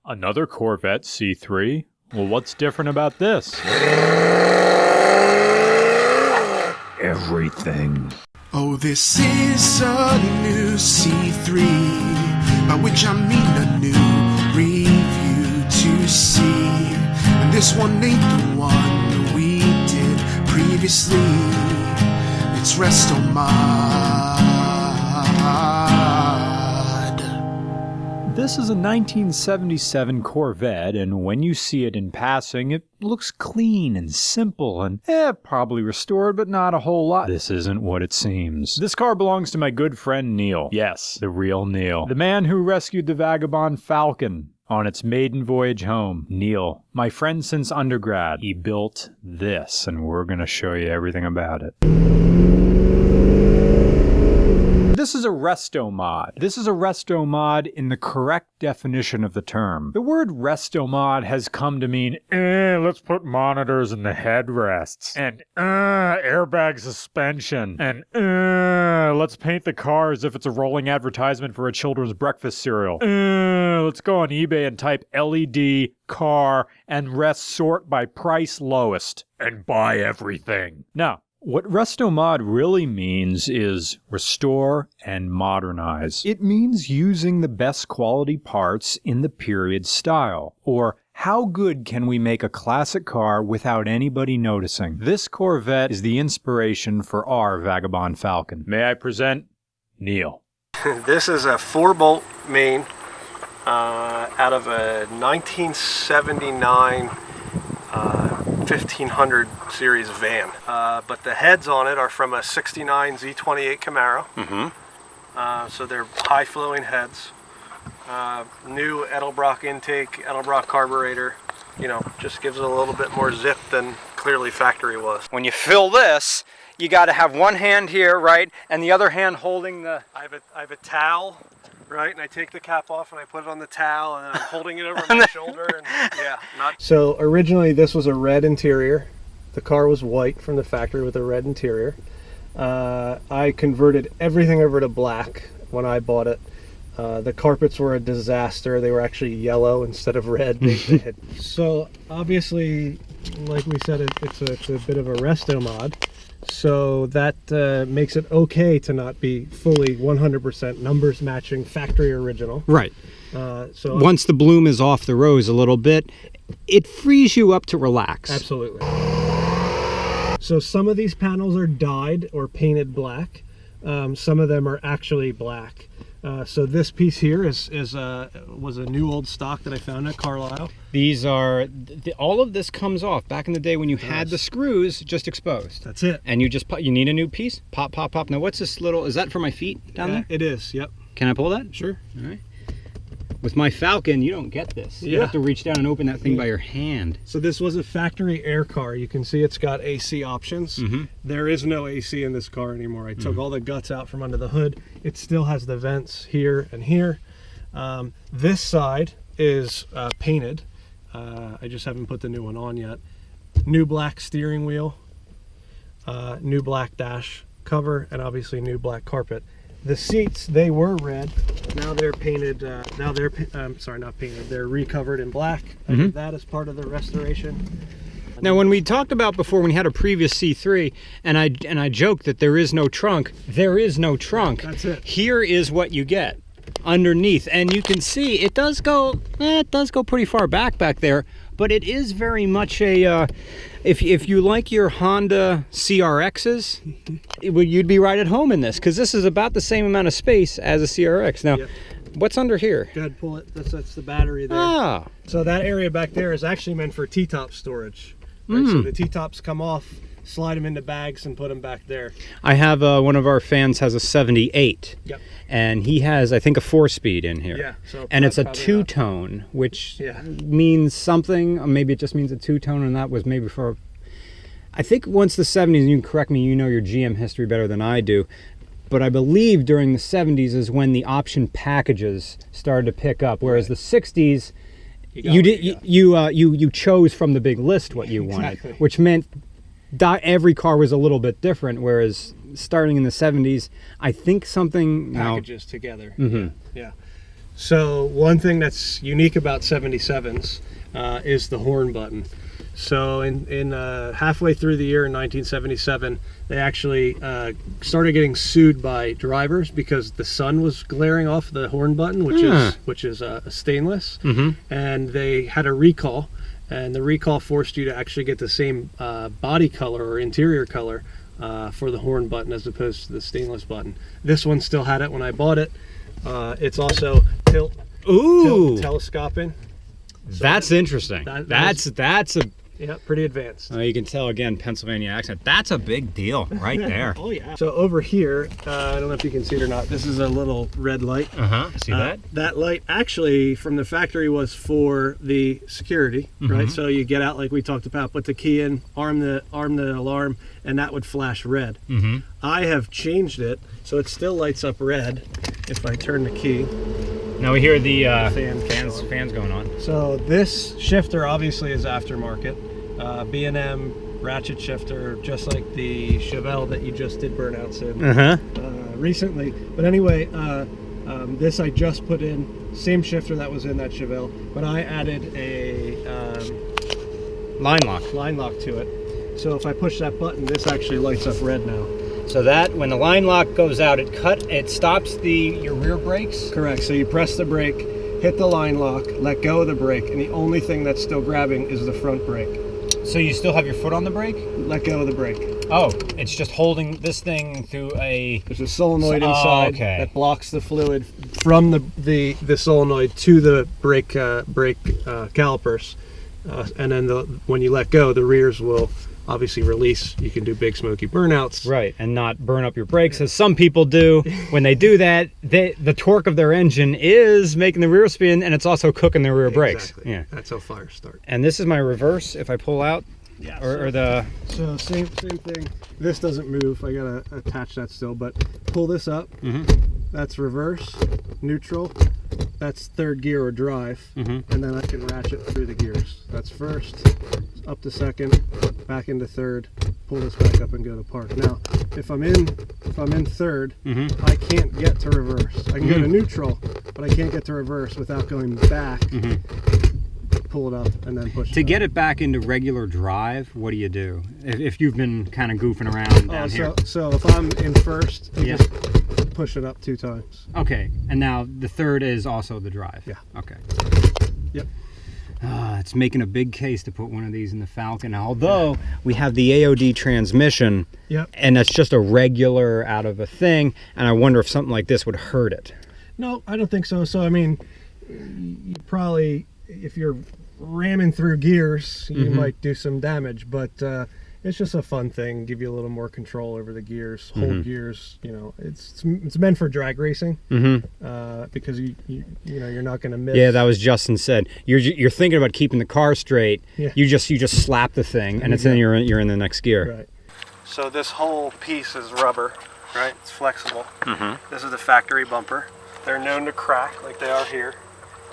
Another Corvette C3? Well, what's different about this? Everything. Oh, this is a new C3, by which I mean a new review to see. And this one ain't the one we did previously. It's Restomod. This is a 1977 Corvette, and when you see it in passing, it looks clean and simple and, probably restored, but not a whole lot. This isn't what it seems. This car belongs to my good friend Neal. Yes, the Real Neal. The man who rescued the vagabond Falcon on its maiden voyage home. Neal, my friend since undergrad. He built this, and we're gonna show you everything about it. This is a Restomod. This is a Restomod in the correct definition of the term. The word Restomod has come to mean, let's put monitors in the headrests, and airbag suspension, and let's paint the car as if it's a rolling advertisement for a children's breakfast cereal. Let's go on eBay and type LED car and rest sort by price lowest and buy everything. Now, what Restomod really means is restore and modernize. It means using the best quality parts in the period style, or how good can we make a classic car without anybody noticing? This Corvette is the inspiration for our Vagabond Falcon. May I present Neal. This is a 4-bolt main out of a 1979 1500 series van, but the heads on it are from a 69 Z28 Camaro. So they're high flowing heads, new Edelbrock intake, Edelbrock carburetor, you know, just gives it a little bit more zip than clearly factory was. When you fill this, you got to have one hand here, right, and the other hand holding the... I have a towel, right, and I take the cap off and I put it on the towel and then I'm holding it over my shoulder, and yeah, not... So originally this was a red interior. The car was white from the factory with a red interior. I converted everything over to black when I bought it. The carpets were a disaster. They were actually yellow instead of red. So obviously, like we said, it's a bit of a resto mod. So that makes it okay to not be fully 100% numbers matching factory original. Right. So once the bloom is off the rose a little bit, it frees you up to relax. Absolutely. So some of these panels are dyed or painted black. Some of them are actually black. So this piece here was a new old stock that I found at Carlisle. These are, all of this comes off. Back in the day when you had the screws just exposed. That's it. And you just, you need a new piece, pop, pop, pop. Now what's this little, is that for my feet down there? It is, yep. Can I pull that? Sure. All right. With my Falcon, you don't get this. You have to reach down and open that thing by your hand. So this was a factory air car. You can see it's got AC options. There is no AC in this car anymore. I took all the guts out from under the hood. It still has the vents here and here. This side is painted. I just haven't put the new one on yet. New black steering wheel, new black dash cover, and obviously new black carpet. The seats, they were red. Now they're painted, sorry, not painted, they're recovered in black. I did that as part of the restoration. Now, when we talked about before, when we had a previous C3, and I joked that there is no trunk, there is no trunk. That's it. Here is what you get underneath, and you can see it does go pretty far back there, but it is very much a, if you like your Honda CRXs, you'd be right at home in this, because this is about the same amount of space as a CRX. Now, what's under here? Go ahead, pull it. That's the battery there. Ah. So that area back there is actually meant for T-top storage. Right? So the T-tops come off, slide them into bags, and put them back there. I have one of our fans has a 78. Yep. And he has, I think, a 4-speed in here. Yeah. So and it's a two-tone, which means something. Or maybe it just means a two-tone, and that was maybe for... I think once the 70s, and you can correct me, you know your GM history better than I do, but I believe during the 70s is when the option packages started to pick up, whereas the 60s, you chose from the big list what you wanted, which meant every car was a little bit different, whereas starting in the 70s, I think something... Packages together. Mm-hmm. Yeah. So one thing that's unique about 77s is the horn button. So in halfway through the year in 1977, they actually started getting sued by drivers because the sun was glaring off the horn button, which is stainless, and they had a recall, and the recall forced you to actually get the same body color or interior color for the horn button as opposed to the stainless button. This one still had it when I bought it. It's also telescoping. So that's interesting. That's a yeah, pretty advanced. you can tell again, Pennsylvania accent. That's a big deal right there. Oh yeah. So over here, I don't know if you can see it or not. This is a little red light. See that? That light actually from the factory was for the security, right? So you get out like we talked about, put the key in, arm the alarm, and that would flash red. I have changed it so it still lights up red if I turn the key. Now we hear the fans going on. So this shifter obviously is aftermarket, B&M ratchet shifter, just like the Chevelle that you just did burnouts in recently. But anyway, this I just put in, same shifter that was in that Chevelle, but I added a Line lock to it. So if I push that button, this actually lights up red now. So that when the line lock goes out, it stops your rear brakes? Correct. So you press the brake, hit the line lock, let go of the brake, and the only thing that's still grabbing is the front brake. So you still have your foot on the brake? Let go of the brake. Oh, it's just holding this thing through There's a solenoid inside okay. that blocks the fluid from the solenoid to the brake calipers, and then when you let go, the rears will obviously release. You can do big smoky burnouts. Right, and not burn up your brakes as some people do. When they do that, the torque of their engine is making the rear spin, and it's also cooking their rear brakes. Exactly. Yeah, that's how fires start. And this is my reverse if I pull out. Yeah. So same thing. This doesn't move. I gotta attach that still, but pull this up. That's reverse, neutral. That's third gear or drive, and then I can ratchet through the gears. That's first, up to second, back into third, pull this back up and go to park. Now, if I'm in third, I can't get to reverse. I can go to neutral, but I can't get to reverse without going back. Pull it up and then push it. To get it back into regular drive, what do you do? If you've been kind of goofing around down here. So if I'm in first, you just push it up 2 times. Okay, and now the third is also the drive. Yeah. Okay. Yep. It's making a big case to put one of these in the Falcon. Although we have the AOD transmission, and that's just a regular out of a thing, and I wonder if something like this would hurt it. No, I don't think so. So I mean, you probably, if you're ramming through gears, you might do some damage, but it's just a fun thing. Give you a little more control over the gears, hold gears. You know, it's meant for drag racing because you're not going to miss. Yeah, that was Justin said. You're thinking about keeping the car straight. Yeah. You just slap the thing, and you're in the next gear. Right. So this whole piece is rubber, right? It's flexible. This is the factory bumper. They're known to crack like they are here.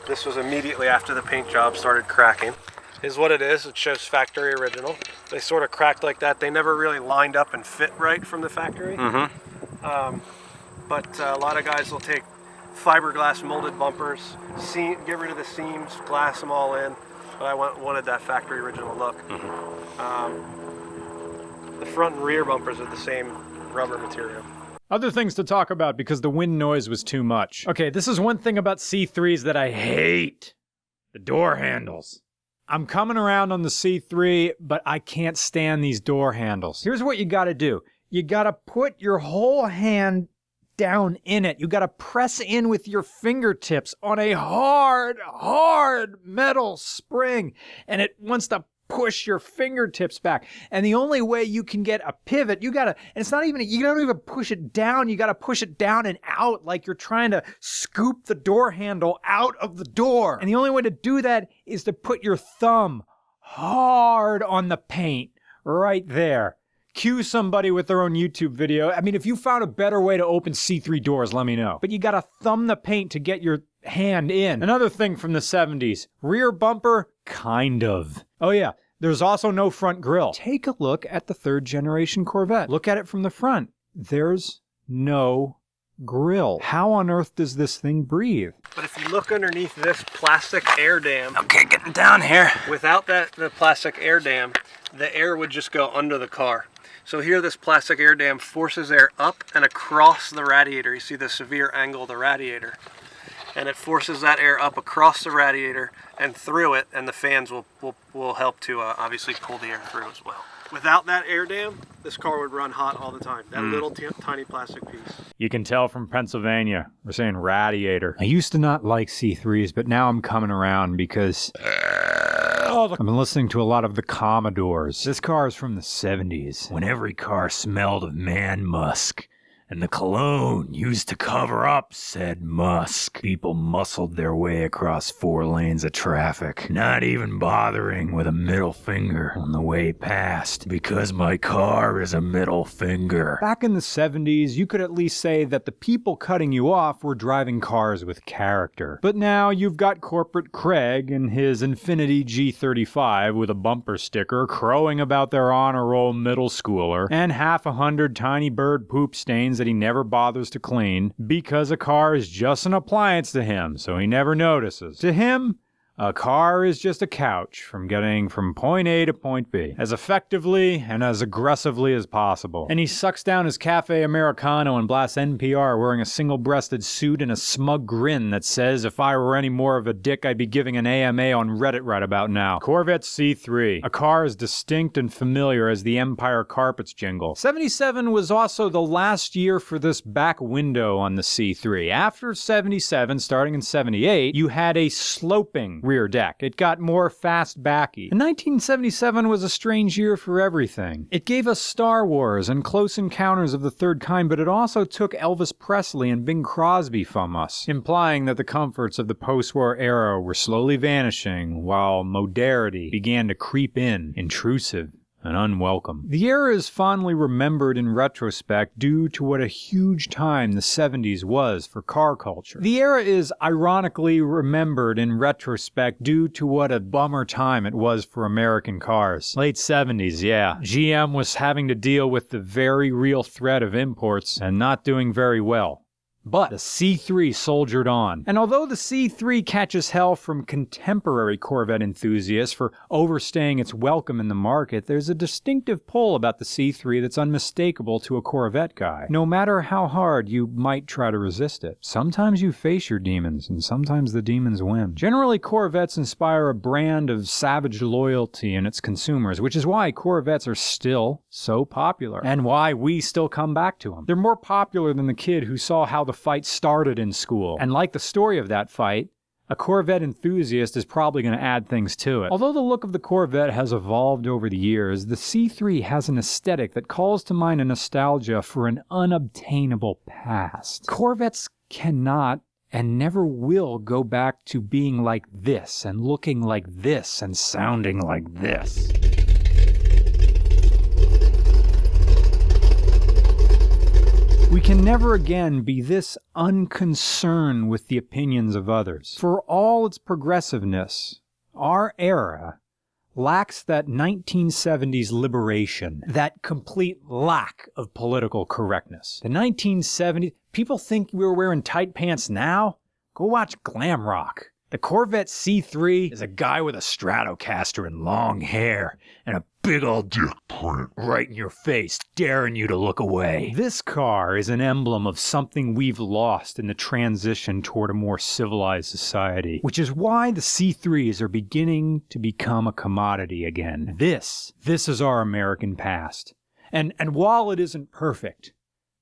This was immediately after the paint job started cracking. Is what it is. It shows factory original. They sort of cracked like that. They never really lined up and fit right from the factory. But a lot of guys will take fiberglass molded bumpers, get rid of the seams, glass them all in. But I wanted that factory original look. The front and rear bumpers are the same rubber material. Other things to talk about because the wind noise was too much. Okay, this is one thing about C3s that I hate. The door handles. I'm coming around on the C3, but I can't stand these door handles. Here's what you gotta do. You gotta put your whole hand down in it. You gotta press in with your fingertips on a hard metal spring, and it wants to push your fingertips back. And the only way you can get a pivot, you don't even push it down, you gotta push it down and out like you're trying to scoop the door handle out of the door. And the only way to do that is to put your thumb hard on the paint, right there. Cue somebody with their own YouTube video. I mean, if you found a better way to open C3 doors, let me know. But you gotta thumb the paint to get your hand in. Another thing from the 70s, rear bumper, kind of. Oh yeah, there's also no front grille. Take a look at the 3rd generation Corvette. Look at it from the front. There's no grill. How on earth does this thing breathe? But if you look underneath this plastic air dam, Okay, getting down here. without the plastic air dam, the air would just go under the car. So here this plastic air dam forces air up and across the radiator. You see the severe angle of the radiator. And it forces that air up across the radiator and through it, and the fans will help to obviously pull the air through as well. Without that air dam, this car would run hot all the time. That little tiny plastic piece. You can tell from Pennsylvania. We're saying radiator. I used to not like C3s, but now I'm coming around because I've been listening to a lot of the Commodores. This car is from the 70s, when every car smelled of man musk. And the cologne used to cover up said musk. People muscled their way across 4 lanes of traffic, not even bothering with a middle finger on the way past, because my car is a middle finger. Back in the 70s, you could at least say that the people cutting you off were driving cars with character. But now you've got Corporate Craig and his Infiniti G35 with a bumper sticker crowing about their honor roll middle schooler, and 100 tiny bird poop stains that he never bothers to clean, because a car is just an appliance to him, so he never notices. To him, a car is just a couch from getting from point A to point B, as effectively and as aggressively as possible. And he sucks down his Cafe Americano and blasts NPR wearing a single-breasted suit and a smug grin that says, if I were any more of a dick, I'd be giving an AMA on Reddit right about now. Corvette C3, a car as distinct and familiar as the Empire Carpets jingle. 77 was also the last year for this back window on the C3. After 77, starting in 78, you had a sloping rear deck. It got more fast-backy. And 1977 was a strange year for everything. It gave us Star Wars and Close Encounters of the Third Kind, but it also took Elvis Presley and Bing Crosby from us, implying that the comforts of the post-war era were slowly vanishing while modernity began to creep in, intrusive and unwelcome. The era is fondly remembered in retrospect due to what a huge time the 70s was for car culture. The era is ironically remembered in retrospect due to what a bummer time it was for American cars. Late 70s, yeah. GM was having to deal with the very real threat of imports and not doing very well. But the C3 soldiered on. And although the C3 catches hell from contemporary Corvette enthusiasts for overstaying its welcome in the market, there's a distinctive pull about the C3 that's unmistakable to a Corvette guy. No matter how hard you might try to resist it. Sometimes you face your demons, and sometimes the demons win. Generally, Corvettes inspire a brand of savage loyalty in its consumers, which is why Corvettes are still so popular, and why we still come back to them. They're more popular than the kid who saw how the fight started in school. And like the story of that fight, a Corvette enthusiast is probably going to add things to it. Although the look of the Corvette has evolved over the years, the C3 has an aesthetic that calls to mind a nostalgia for an unobtainable past. Corvettes cannot and never will go back to being like this, and looking like this, and sounding like this. We can never again be this unconcerned with the opinions of others. For all its progressiveness, our era lacks that 1970s liberation, that complete lack of political correctness. The 1970s, people think we were wearing tight pants now? Go watch glam rock. The Corvette C3 is a guy with a Stratocaster and long hair and a big old dick print right in your face, daring you to look away. This car is an emblem of something we've lost in the transition toward a more civilized society, which is why the C3s are beginning to become a commodity again. This is our American past. And while it isn't perfect,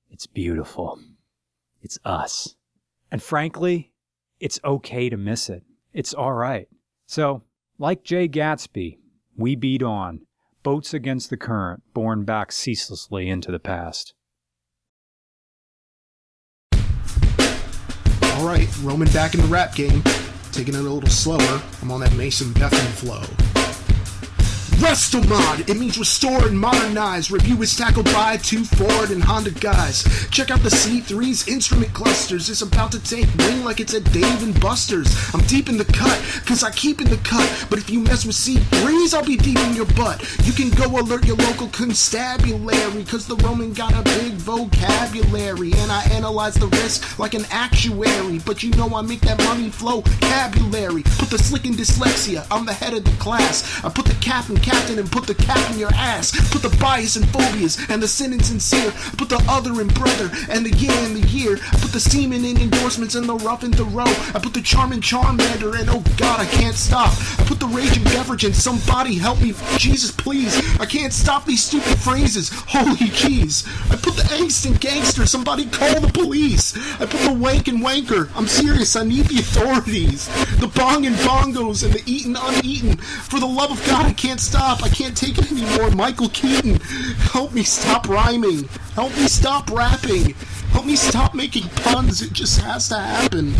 it's beautiful. It's us. And frankly, it's okay to miss it. It's all right. So, like Jay Gatsby, we beat on, boats against the current, borne back ceaselessly into the past. All right, Roman back in the rap game, taking it a little slower. I'm on that Mason Bethany flow. Restomod, it means restore and modernize. Review is tackled by 2 Ford and Honda guys. Check out the C3's instrument clusters. It's about to take wing like it's at Dave & Buster's. I'm deep in the cut, cause I keep in the cut. But if you mess with C3's, I'll be deep in your butt. You can go alert your local constabulary, cause the Roman got a big vocabulary. And I analyze the risk like an actuary. But you know I make that money flow vocabulary. Put the slick in dyslexia, I'm the head of the class. I put the cap in captain and put the cap in your ass. Put the bias in phobias and the sin in sincere. I put the other in brother and the year in the year. I put the semen in endorsements and the rough in the row. I put the charm in Charmander and oh god I can't stop. I put the rage in beverage and somebody help me, Jesus please. I can't stop these stupid phrases, holy jeez. I put the angst in gangster, somebody call the police. I put the wank in wanker, I'm serious, I need the authorities. The bong and bongos and the eaten uneaten. For the love of God I can't stop, I can't take it anymore. Michael Keaton, help me stop rhyming. Help me stop rapping. Help me stop making puns, it just has to happen.